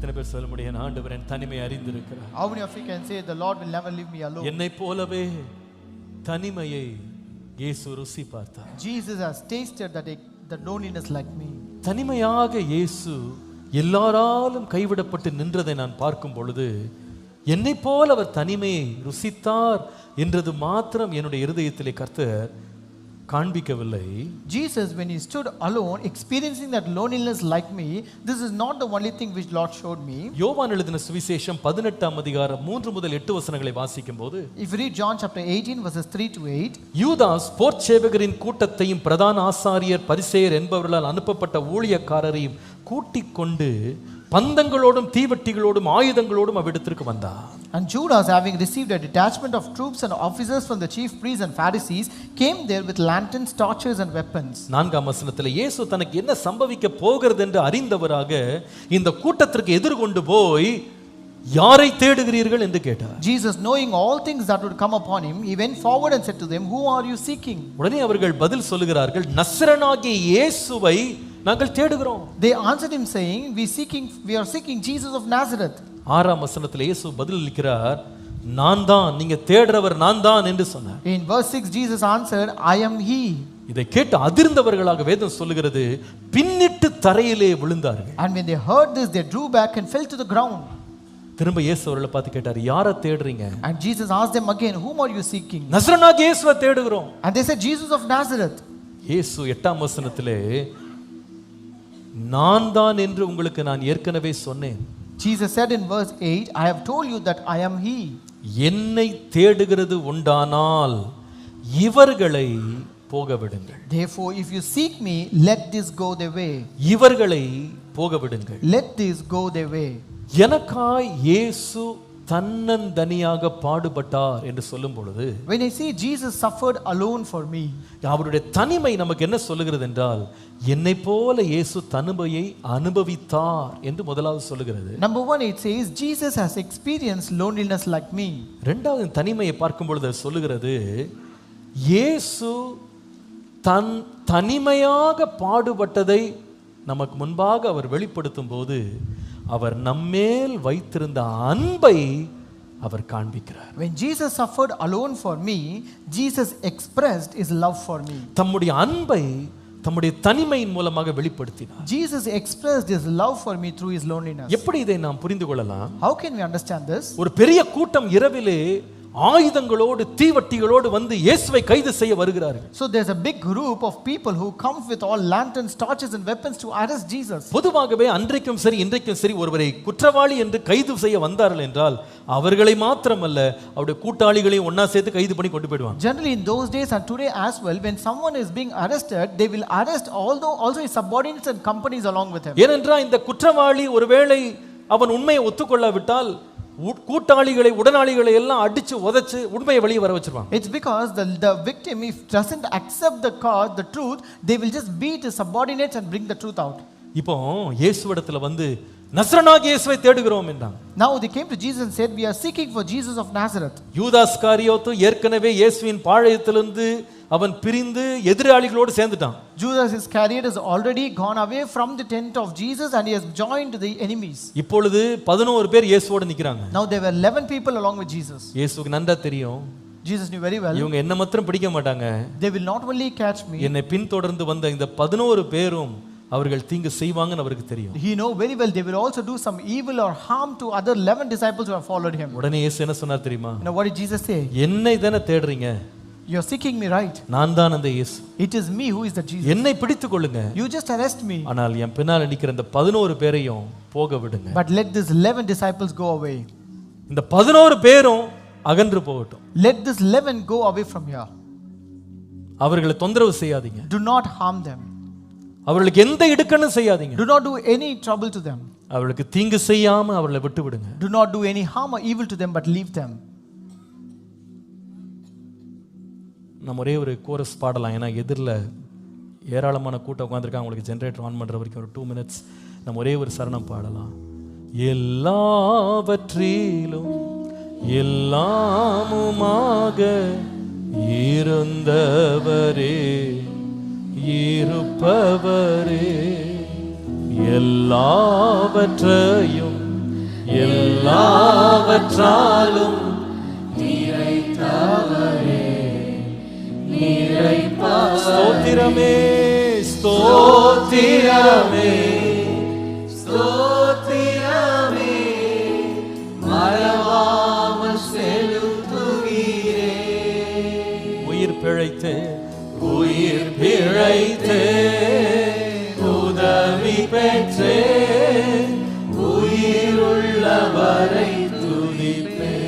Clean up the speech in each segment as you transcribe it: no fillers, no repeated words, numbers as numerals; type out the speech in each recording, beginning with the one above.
எத்தனை பேர் சொல்ல முடியும் ஆண்டவர் என் தனிமை அறிந்திருக்கிறார்? How many of you can say the Lord will never leave me alone? என்னை போலவே தனிமையை இயேசு ருசி பார்த்தார். Jesus has tasted the loneliness like me. தனிமையாக இயேசு எல்லாராலும் கைவிடப்பட்டு நின்றதை நான் பார்க்கும் பொழுது என்னை போல அவர் தனிமையை ருசித்தார் என்றது மாத்திரம் என்னுடைய இருதயத்திலே கர்த்தர் காண்பிக்கவில்லை. Jesus, when he stood alone experiencing that loneliness like me, this is not the only thing which Lord showed me. யோவான் எழுதின சுவிசேஷம் 18ஆம் அதிகாரம் 3 முதல் 8 வசனங்களை வாசிக்கும்போது, if you read John chapter 18 verses 3 to 8, யூதாஸ் போர்ச்சேவகரின் கூட்டத்தையும் பிரதான ஆசாரியர் பரிசேயர் என்பவர்களால் அனுப்பப்பட்ட ஊழியக்காரரையும் கூட்டிக் கொண்டு பந்தங்களோடும் தீவட்டிகளோடும் ஆயுதங்களோடும் அவ்விடத்திற்கு வந்தார். And Judas, having received a detachment of troops and officers from the chief priests and Pharisees, came there with lanterns, torches and weapons. 4ஆம் வசனத்தில் இயேசு தனக்கு என்ன சம்பவிக்க போகிறது என்று அறிந்தவராக இந்த கூட்டத்திற்கு எதிர்கொண்டு போய் யாரை தேடுகிறீர்கள் என்று கேட்டார். Jesus, knowing all things that would come upon him, he went forward and said to them, who are you seeking? உடனே அவர்கள் பதில் சொல்லுகிறார்கள், நசரேயனாகிய இயேசுவை நாங்கள் தேடுகிறோம். They answered him saying, we are seeking Jesus of Nazareth. 6ஆம் வசனத்தில் இயேசு பதில் அளிக்கிறார், நான் தான், நீங்க தேடுறவர் நான் தான் என்று சொன்னார். In verse 6 Jesus answered, I am he. இதை கேட்டு அதிர்ந்தவர்களாக வேதம் சொல்லுகிறது, பின்னிட்டு தரையிலே விழுந்தார்கள். And when they heard this, they drew back and fell to the ground. திரும்ப இயேசு அவர்களை பார்த்து கேட்டார், யாரை தேடுறீங்க? And Jesus asked them again, whom are you seeking? நசரேயனாகிய இயேசுவை தேடுகிறோம். And they said, Jesus of Nazareth. இயேசு 8ஆம் வசனத்திலே, நான் தான் என்று உங்களுக்கு நான் ஏற்கனவே சொன்னேன். Jesus said in verse 8, I have told you that I am he. என்னை தேடுகிறது உண்டானால் இவர்களை போக விடுங்கள். Therefore if you seek me, let this go their way. இவர்களை போக விடுங்கள். Let this go their way. எனக்காய் இயேசு தன்னந்தனியாக பாடுபட்டார் என்று சொல்லும் பொழுது, when I see Jesus suffered alone for me, அவருடைய தனிமை நமக்கு என்ன சொல்லுகிறது என்றால், என்னை போல இயேசு தனிமையை அனுபவித்தார் என்று முதலாவது சொல்லுகிறது. Number 1, it says Jesus has experienced loneliness like me. இரண்டாவது தனிமையை பார்க்கும் பொழுது சொல்லுகிறது, இயேசு தன் தனிமையாக பாடுபட்டதை நமக்கு முன்பாக அவர் வெளிப்படுத்தும் போது அவர் நம்மேல் வைத்திருந்த அன்பை அவர் காண்பிக்கிறார். When Jesus suffered alone for me, Jesus expressed his love for me. தம்முடைய அன்பை தம்முடைய தனிமையின் மூலமாக வெளிப்படுத்தினார். Jesus expressed his love for me through his loneliness. எப்படி இதை நாம் புரிந்து கொள்ளலாம்? How can we understand this? ஒரு பெரிய கூட்டம் இரவிலே ஆயுதங்களோடு தீவட்டிகளோடு வந்து இயேசுவை கைது செய்ய வருகிறார்கள். So there's a big group of people who come with all lanterns, torches and weapons to arrest Jesus. பொதுவாகவே அன்றைக்கும் சரி இன்றைக்கும் சரி ஒருவரை குற்றவாளி என்று கைது செய்ய வந்தார்கள் என்றால் அவர்களை மாத்திரமல்ல அவருடைய கூட்டாளிகளையும் ஒண்ணா சேர்த்து கைது பண்ணி கொண்டு போய்டுவாங்க. Generally in those days and today as well, when someone is being arrested, they will arrest also his subordinates and companies along with him. ஏனென்றால் இந்த குற்றவாளி ஒருவேளை அவன் உண்மையை ஒத்துக்கொள்ளாவிட்டால் கூட்டாளிகளை உடனாளிகளை எல்லாம் அடிச்சு உதைச்சு உண்மையை வெளியே வர வச்சிருவாங்க. It's because the victim, if doesn't accept the truth, they will just beat his subordinates and bring the truth out. இப்போ இயேசுவிடத்துல வந்து நசரேயனாகிய இயேசுவை தேடுகிறோம் என்றாங்க. Now they came to Jesus and said, we are seeking for Jesus of Nazareth. யூதாஸ் காரியோத்து ஏற்கனவே இயேசுவின் பாளையத்திலிருந்து அவன் பிரிந்து எதிராளிகளோடு சேர்ந்துட்டான். Judas Iscariot has already gone away from the tent of Jesus and he has joined the enemies. இப்பொழுது 11 பேர் இயேசுவோடு நிக்கறாங்க. Now there were 11 people along with Jesus. இயேசுவுக்கு நன்றா தெரியும். Jesus knew very well. இவங்க என்ன மாத்திரம் பிடிக்க மாட்டாங்க. They will not only catch me. என்னை பின்தொடர்ந்து வந்த இந்த 11 பேரும் அவர்கள் தீங்கு செய்வாங்கன்னு அவருக்கு தெரியும். He know very well they will also do some evil or harm to other 11 disciples who have followed him. உடனே இயேசு என்ன சொன்னார் தெரியுமா? You know what did Jesus say? என்னை தான தேடுறீங்க. You are seeking me, right? நான் தான் அந்த இயேசு. It is me who is the Jesus. என்னை பிடித்துக் கொள்ளுங்க. You just arrest me. ஆனால் என் பின்னால நிக்கிற இந்த 11 பேரையும் போக விடுங்க. But let these 11 disciples go away. இந்த 11 பேரும் அகன்று போகட்டும். Let this 11 go away from here. அவர்களை தொந்தரவு செய்யாதீங்க. Do not harm them. அவர்களுக்கு எந்த இடுக்கணும் செய்யாதீங்க. Do not do any trouble to them. அவர்களுக்கு தீங்கு செய்யாம அவர்களை விட்டு விடுங்க. Do not do any harm or evil to them, but leave them. நம்ம ஒரே ஒரு கோரஸ் பாடலாம். ஏன்னா எதிரில் ஏராளமான கூட்டம் உட்காந்துருக்காங்க. அவங்களுக்கு ஜென்ரேட்டர் ஆன் பண்ணுற வரைக்கும் ஒரு 2 minutes நம்ம ஒரே ஒரு சரணம் பாடலாம். எல்லாவற்றிலும் எல்லாமுமாக இருந்தவரே இருப்பவரே எல்லாவற்றையும் எல்லாவற்றாலும் ஸ்தோத்திரமே ஸ்தோத்திரமே ஸ்தோத்திரமே மறவாமல் செலுத்துகிறே. உயிர் பிழைத்து உதவி பெற்றே உயிருள்ளவரை துதிப்பேன்.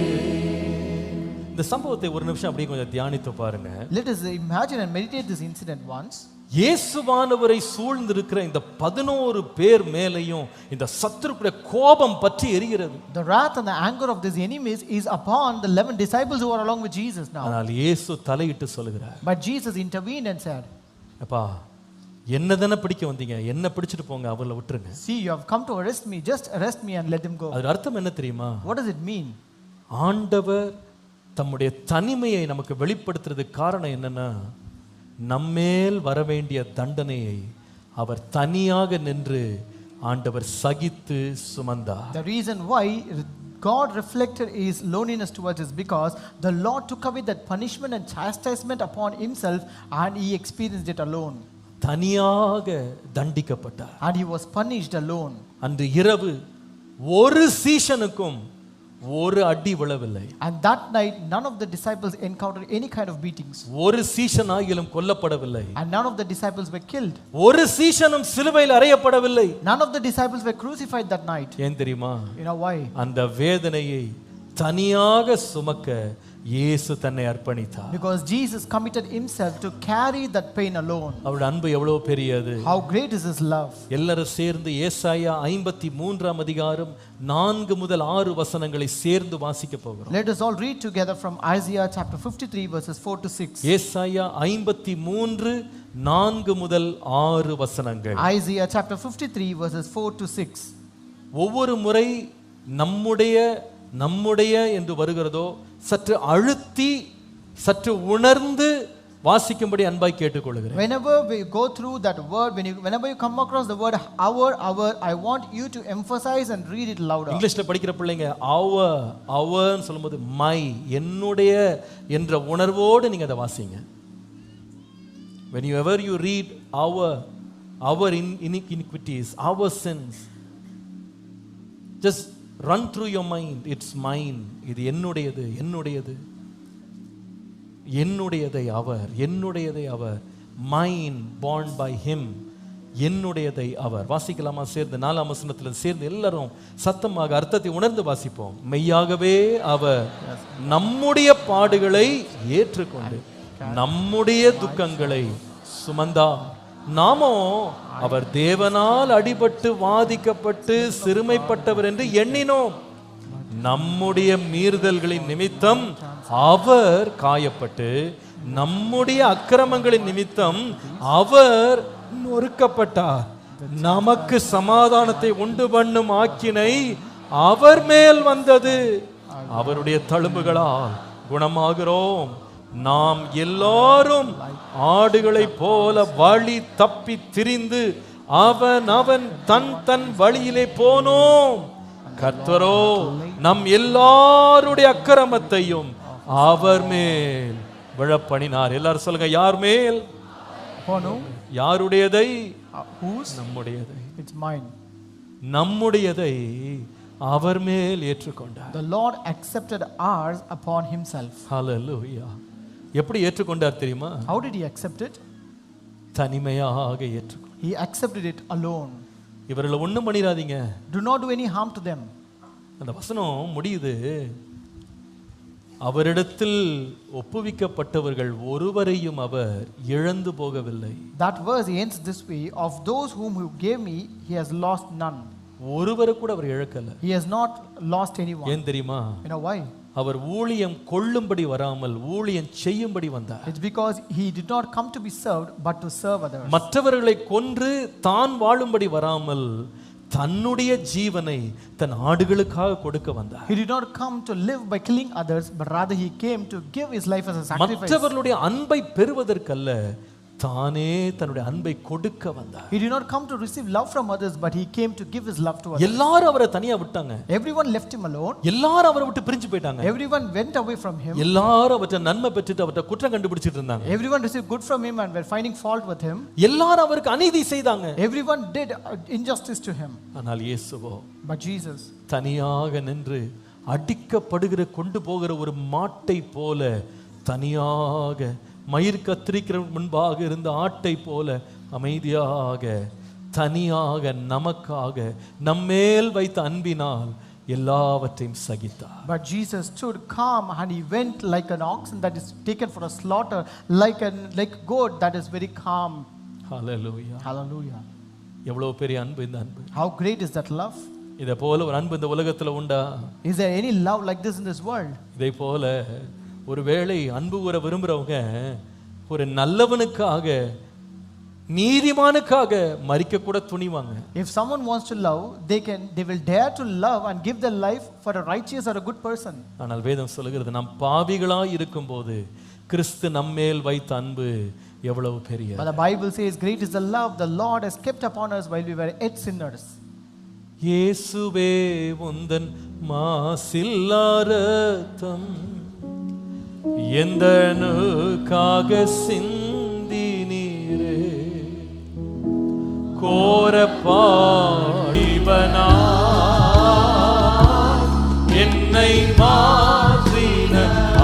இந்த சம்பவத்தை ஒரு நிமிஷம் அப்படியே கொஞ்சம் தியானித்து பாருங்க. Let us imagine and meditate this incident once. இயேசுவானவரை சூழ்ந்திருக்கிற இந்த 11 பேர் மேலையும் இந்த சத்துருக்குடைய கோபம் பற்றி எரிகிறது. The wrath and the anger of these enemies is upon the 11 disciples who are along with Jesus now. ஆனால் இயேசு தலையிட்டு சொல்லுகிறார். But Jesus intervened and said, அப்பா என்னதானே பிடிக்க வந்தீங்க, என்ன பிடிச்சிட்டு போங்க, அவளை விட்டுருங்க. See, you have come to arrest me, just arrest me and let them go. அது அர்த்தம் என்ன தெரியுமா? What does it mean? ஆண்டவர் தம்முடைய தனிமையை நமக்கு வெளிப்படுத்துறதுக்கு காரணம் என்னன்னா, நம்மேல் வரவேண்டிய தண்டனையை அவர் தனியாக நின்று ஆண்டவர் சகித்து சுமந்தார். The reason why God reflected his loneliness towards us because the Lord took away that punishment and chastisement upon himself and he experienced it alone. தனியாக தண்டிக்கப்பட்டார். And he was punished alone. அன்று இரவு ஒரு சீஷனுக்கும் ஒரு அடி விழவில்லை. And that night none of the disciples encountered any kind of beatings. ஒரு சீஷனாகிலும் கொல்லப்படவில்லை. And none of the disciples were killed. ஒரு சீஷனும் சிலுவையில் அறையப்படவில்லை. None of the disciples were crucified that night. ஏன் தெரியுமா? You know why? அந்த வேதனையை தனியாக சுமக்க இயேசு தன்னை அர்ப்பணித்தார். Because Jesus committed himself to carry that pain alone. அவருடைய அன்பு எவ்வளவு பெரியது. How great is his love. எல்லாரும் சேர்ந்து ஏசாயா 53 அதிகாரம் 4 முதல் 6 வசனங்களை சேர்ந்து வாசிக்க போகிறோம். Let us all read together from Isaiah chapter 53 verses 4 to 6. ஏசாயா 53 4 முதல் 6 வசனங்கள். Isaiah chapter 53 verses 4 to 6. ஒவ்வொரு முறை நம்முடைய என்று வருகிறதோ சற்று அழுத்தி சற்று உணர்ந்து வாசிக்கும்படி அன்பாய் கேட்டுக்கொள்கிறேன். Whenever we go through that word, whenever you come across the word our, I want you to emphasize and read it louder. இங்கிலீஷ்ல படிக்கிற பிள்ளைங்க அவர்னு சொல்லும்போது மை என்னுடைய என்ற உணர்வோடு நீங்க அதை வாசிங்க. Whenever you read our iniquities, our sins, just run through your mind, it's mine. இது என்னுடையதை அவர் mine born by him, என்னுடையதை அவர். வாசிக்கலாமா சேர்ந்து? 4ஆம் வசனத்தில் சேர்ந்து எல்லாரும் சத்தமாக அர்த்தத்தை உணர்ந்து வாசிப்போம். மெய்யாகவே அவர் நம்முடைய பாடுகளை ஏற்றுக்கொண்டு நம்முடைய துக்கங்களை சுமந்தார். நாமோ அவர் தேவனால் அடிபட்டு வாதிக்கப்பட்டு சிறுமைப்பட்டவர் என்று எண்ணினோம். நம்முடைய மீறுதல்களின் நிமித்தம் அவர் காயப்பட்டு நம்முடைய அக்கிரமங்களின் நிமித்தம் அவர் நொறுக்கப்பட்டார். நமக்கு சமாதானத்தை உண்டு பண்ணும் ஆக்கினை அவர் மேல் வந்தது. அவருடைய தழும்புகளால் குணமாகிறோம். நாம் எல்லாரும் ஆடுகளைப் போல வழி தப்பி திரிந்து அவன் தன் வழியிலே போனோம். கர்த்தரோ நம் எல்லாருடைய அக்கிரமத்தையும் அவர் மேல் விழப்பண்ணினார். எல்லாரும் சொல்லுங்க, யார் மேல்? யாருடையதை? நம்முடையதை. It's mine. நம்முடையதை அவர் மேல் ஏற்றுக்கொண்டார். The Lord accepted ours upon himself. Hallelujah. எப்படி ஏற்றுக்கொண்டார் தெரியுமா? How did he accept it? தனிமையாக ஏற்றுக்கொண்டார். He accepted it alone. இவர்களை ஒண்ணும் பண்ணிராதீங்க. Do not do any harm to them. அந்த வசனம் முடியுது, அவரிடத்தில் ஒப்புவிக்கப்பட்டவர்கள் ஒருவரையும் அவர் இழந்து போகவில்லை. That verse ends this way: of those whom you gave me, he has lost none. ஒருவரை கூட அவர் இழக்கல. He has not lost anyone. ஏன் தெரியுமா? You know why? அவர் ஊழியம் கொள்ளும்படி வராமல் ஊழியம் செய்யும்படி வந்தார். It's because he did not come to be served but to serve others. மற்றவர்களை கொன்று தான் வாழும்படி வராமல் தன்னுடைய ஜீவனை தன் ஆடுகளுக்காக கொடுக்க வந்தார். He did not come to live by killing others, but rather he came to give his life as a sacrifice. மற்றவர்களுடைய அன்பை பெறுவதற்கல்ல, தானே தன்னுடைய அன்பை கொடுக்க வந்தார். He did not come to receive love from others, but he came to give his love to others. எல்லாரும் அவரை தனியா விட்டாங்க. Everyone left him alone. எல்லாரும் அவரை விட்டு பிரிஞ்சு போயிட்டாங்க. Everyone went away from him. எல்லாரும் அவற்றை நன்மை பெற்றுட்டு அவற்றை குற்றம் கண்டுபிடிச்சிட்டு இருந்தாங்க. Everyone received good from him and were finding fault with him. எல்லாரும் அவருக்கு அநீதி செய்தாங்க. Everyone did injustice to him. ஆனால் இயேசுவோ But Jesus, தனியாக நின்று அடிக்கப்படுகிற கொண்டு போகிற ஒரு மாட்டை போல தனியாக மயிர் கத்திரிக்கிற முன்பாக இருந்த ஆட்டை போல அமைதியாக தனியாக நமக்காக நம்மேல் வைத்த அன்பினால் எல்லாவற்றையும் சகித்தார். but Jesus stood calm and he went like an oxen that is taken for a slaughter, like a goat that is very calm. Hallelujah. Hallelujah. எவ்வளவு பெரிய அன்பு இந்த அன்பு. How great is that love? இதை போல ஒரு அன்பு இந்த உலகத்துல உண்டா? Is there any love like this in this world? இதை போல ஒருவேளை அன்பு கூற விரும்புறவங்க ஒரு நல்லவனுக்காக நீதிமானுக்காக மரிக்க கூட துணிவாங்க. If someone wants to love, they will dare to love and give their life for a righteous or a good person. ஆனால் வேதம் சொல்லுகிறது நாம் பாவிகளாய் இருக்கும்போது கிறிஸ்து நம்மேல் வைத்த அன்பு எவ்வளவு பெரியது. But the Bible says great is the love the Lord has kept upon us while we were yet sinners. இயேசுவே உந்தன் மாசில்லா இரத்தம் எந்தனுக்காக சிந்தி நீரே கோரப்பாடிவனா என்னை மாற்றின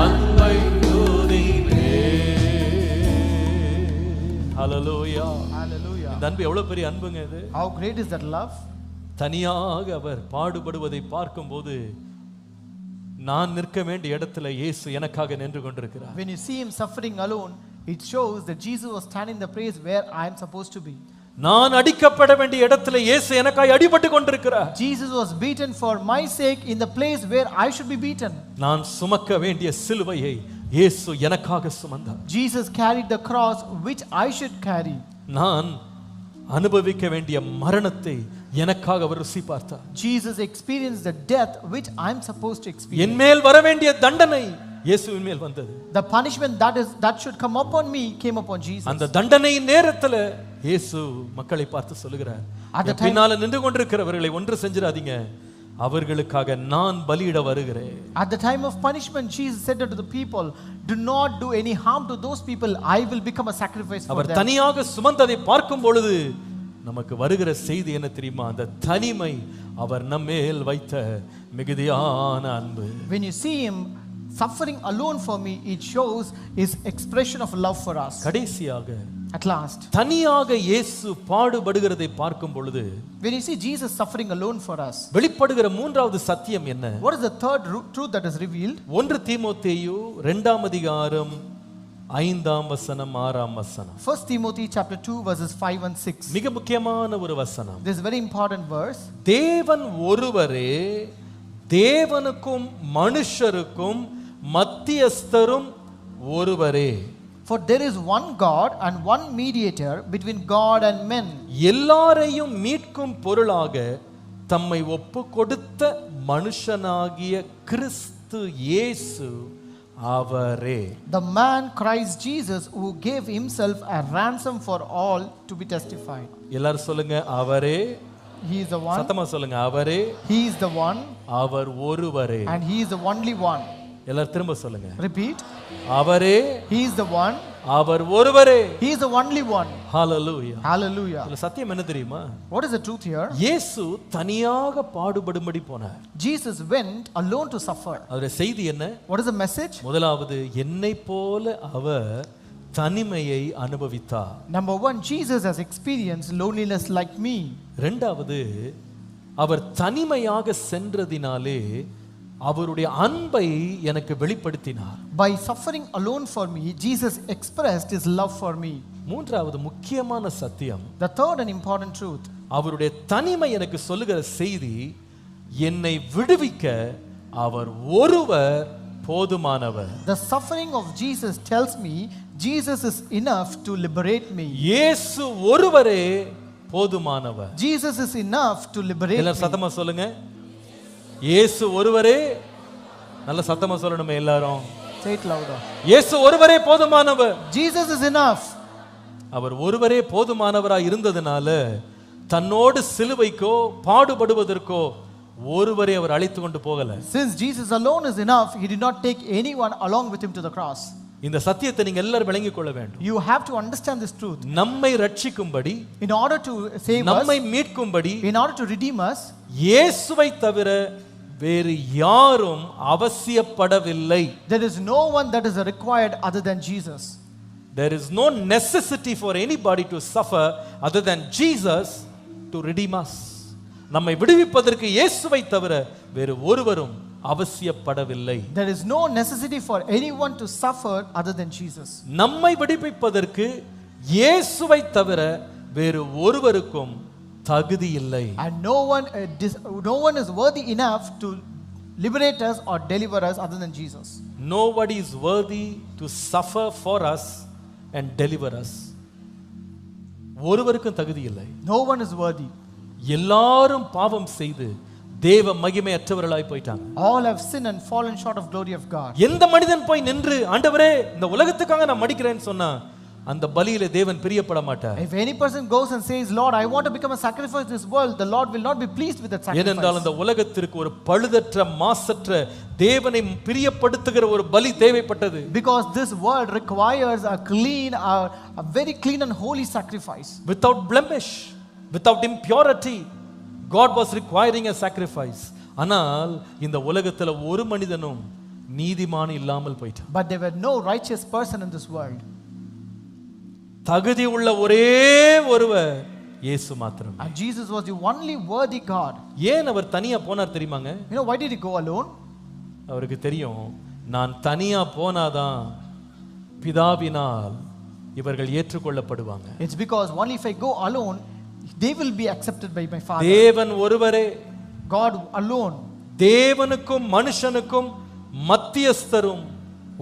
அன்பை துதிப்பே. ஹல்லேலூயா. Hallelujah. இந்த அன்பு எவ்வளவு பெரிய அன்புங்க இது. How great is that love? தனியாக அவர் பாடுபடுவதை பார்க்கும்போது நான் நிற்க வேண்டிய இடத்துல இயேசு எனக்காக நின்று கொண்டிருக்கிறார். When you see him suffering alone, it shows that Jesus was standing in the place where I am supposed to be. நான் அடிக்கப்பட வேண்டிய இடத்துல இயேசு எனக்காக அடிபட்டு கொண்டிருக்கிறார். Jesus was beaten for my sake in the place where I should be beaten. நான் சுமக்க வேண்டிய சிலுவையை இயேசு எனக்காக சுமந்தார். Jesus carried the cross which I should carry. நான் அனுபவிக்க வேண்டிய மரணத்தை எனக்காக அவர் ருசி பார்த்தார். Jesus experienced the death which I am supposed to experience. என் மேல் வர வேண்டிய தண்டனை இயேசுவின் மேல் வந்தது. The punishment that should come upon me came upon Jesus. அந்த தண்டனையின் நேரத்துல இயேசு மக்களை பார்த்து சொல்லுகிறார், பின்னால நின்று கொண்டிருக்கிறவர்களை ஒன்று செஞ்சிராதீங்க, அவர்களுக்காக நான் பலியிட வருகிறேன். At the time of punishment, Jesus said to the people, do not do any harm to those people, I will become a sacrifice for our them. தனியாக சுமந்ததை பார்க்கும் பொழுது நமக்கு வருகிற செய்தி என்ன தெரியுமா? அந்த தனிமை அவர் நம்மேல் வைத்த மிகுதியான அன்பு. When you see him suffering alone for me, it shows his expression of love for us. கடைசியாக At last, தனியாக இயேசு பாடுபடுகிறதை பார்க்கும் பொழுது when you see Jesus suffering alone for us, வெளிப்படுகிற மூன்றாவது சத்தியம் என்ன? what is the third truth that is revealed? 1 தீமோத்தேயு 2ஆம் அதிகாரம் 5ஆம் வசனம் 6ஆம் வசனம். 1 Timothy chapter 2 verses 5 and 6. மிக முக்கியமான ஒரு வசனம். This is a very important verse. தேவன் ஒருவரே தேவனுக்கும் மனுஷருக்கும் மத்தியஸ்தரும் ஒருவரே. For there is one God and one mediator between God and men. எல்லாரையும் மீட்கும் பொருளாக தம்மை ஒப்பு கொடுத்த மனுஷனாகிய கிறிஸ்து இயேசு அவரே. The man Christ Jesus who gave himself a ransom for all to be testified. எல்லாரும் சொல்லுங்க அவரே. He is the one. சத்தமா சொல்லுங்க அவரே. He is the one. அவர் ஒருவரே. And he is the only one. எல்லாரும் திரும்ப சொல்லுங்க. Repeat. அவரே. He is the one. அவர் ஒருவரே. He is the only one. Hallelujah. Hallelujah. இதுல சத்தியம் என்ன தெரியுமா? What is the truth here? இயேசு தனியாக பாடுபடும்படி போனார். Jesus went alone to suffer. அதோட செய்தி என்ன? What is the message? முதலாவது என்னை போல அவர் தனிமையை அனுபவித்தார். Number one, Jesus has experienced loneliness like me. இரண்டாவது அவர் தனிமையாக சென்றதினாலே அவருடைய அன்பை எனக்கு வெளிப்படுத்தினார். By suffering alone for me, Jesus expressed his love for me. மூன்றாவது முக்கியமான சத்தியம், The third and important truth, அவருடைய தனிமை எனக்கு சொல்லுகிற செய்தி, என்னை விடுவிக்க அவர் ஒருவர் போதுமானவர். the suffering of Jesus tells me Jesus is enough to liberate me. இயேசு ஒருவரே போதுமானவர். Jesus is enough to liberate எல்லாரும் me. சத்தமா சொல்லுங்க. இயேசு ஒருவரே. நல்ல சத்தமா சொல்லணுமே எல்லாரும். Say it louder. இயேசு ஒருவரே போதுமானவர். Jesus is enough. அவர் ஒருவரே போதுமானவராய் இருந்ததனால தன்னோடு சிலுவைக்கோ பாடுபடுவதற்கோ ஒருவரே அவர் அழைத்து கொண்டு போகல. Since Jesus alone is enough, he did not take anyone along with him to the cross. இந்த சத்தியத்தை நீங்க எல்லாரும் விளங்கிக் கொள்ள வேண்டும். You have to understand this truth. நம்மை ரட்சிக்கும்படி, In order to save us, நம்மை மீட்கும்படி, in order to redeem us, இயேசுவை தவிர வேறு யாரும் அவசியப்படவில்லை. there is no one that is required other than Jesus. There is no necessity for anybody to suffer other than Jesus to redeem us. நம்மை விடுவிப்பதற்கு இயேசுவை தவிர வேறு ஒருவரும் அவசியப்படவில்லை. There is no necessity for anyone to suffer other than Jesus. நம்மை விடுவிப்பதற்கு இயேசுவை தவிர வேறு ஒருவருக்கும் தகுதி இல்லை. And no one is worthy enough to liberate us or deliver us other than Jesus. Nobody is worthy to suffer for us and deliver us. ஒருவருக்கும் தகுதி இல்லை. No one is worthy. எல்லாரும் பாவம் செய்து தேவ மகிமையற்றவர்களாய் போயிட்டாங்க. All have sinned and fallen short of glory of God. எந்த மனிதன் போய் நின்று ஆண்டவரே இந்த உலகத்துக்காக நான் மடிக்கிறேன்னு சொன்னா அந்த பலியிலே தேவன் பிரியப்பட மாட்டார். If any person goes and says, Lord, I want to become a sacrifice in this world, the Lord will not be pleased with that sacrifice. ஏனென்றால் அந்த உலகத்திற்கு ஒரு பழுதற்ற மாசற்ற தேவனை பிரியப்படுத்துகிற ஒரு பலி தேவைப்பட்டது. Because this world requires a very clean and holy sacrifice. Without blemish, without impurity, God was requiring a sacrifice. ஆனால் இந்த உலகத்துல ஒரு மனிதனும் நீதிமான் இல்லாமல் போயிட்டான். But there were no righteous person in this world. தகுதி உள்ள ஒரே ஒருவர் இயேசு மாத்திரம். And Jesus was the only worthy God. ஏன் அவர் தனியா போனார் தெரியுமாங்க? You know why did he go alone? அவருக்கு தெரியும் நான் தனியா போனாதான் பிதாவினால் இவர்கள் ஏற்றுக்கொள்ளப்படுவாங்க. It's because only if I go alone they will be accepted by my Father. தேவன் ஒருவரே, God alone. தேவனுக்கும் மனுஷனுக்கும் மத்தியஸ்தரும்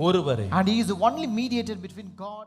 ஒருவரே. And he is the only mediator between God